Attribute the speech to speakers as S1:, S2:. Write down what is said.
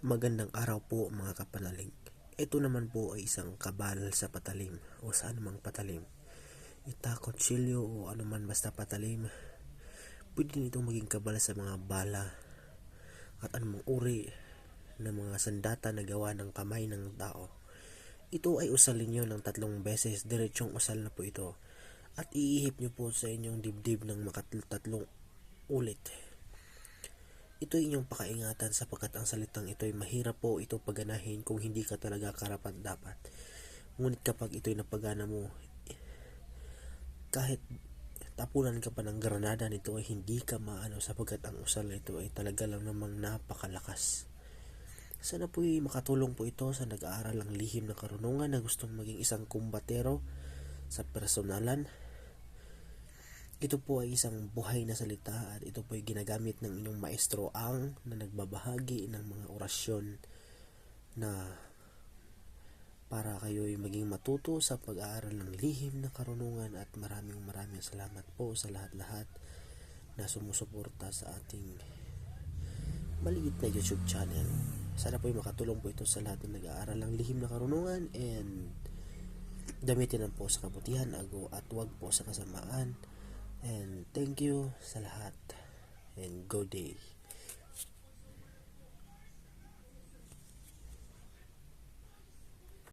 S1: Magandang araw po mga kapanalig. Ito naman po ay isang kabal sa patalim o sa anumang patalim. Itakot, silyo o anuman basta patalim. Pwede din itong maging kabal sa mga bala at anumang uri ng mga sandata na gawa ng kamay ng tao. Ito ay usalin nyo ng 3 beses, diretsong usal na po ito. At iihip nyo po sa inyong dibdib ng makatatlong ulit. Ito ay inyong pakaingatan sapagkat ang salitang ito ay mahirap po ito paganahin kung hindi ka talaga karapat-dapat. Ngunit kapag ito ay napagana mo, kahit tapunan ka pa ng granada nito ay hindi ka maano sapagkat ang usal na ito ay talaga lang namang napakalakas. Sana po ay makatulong po ito sa nag-aaral ng lihim na karunungan na gustong maging isang kumbatero sa personalan. Ito po ay isang buhay na salita at ito po ay ginagamit ng inyong maestro ang na nagbabahagi ng mga orasyon na para kayo ay maging matuto sa pag-aaral ng lihim na karunungan. At maraming salamat po sa lahat-lahat na sumusuporta sa ating maliit na YouTube channel. Sana po ay makatulong po ito sa lahat na nag-aaral ng lihim na karunungan, and gamitin lang po sa kabutihan at wag po sa kasamaan. And thank you sa lahat, and good day.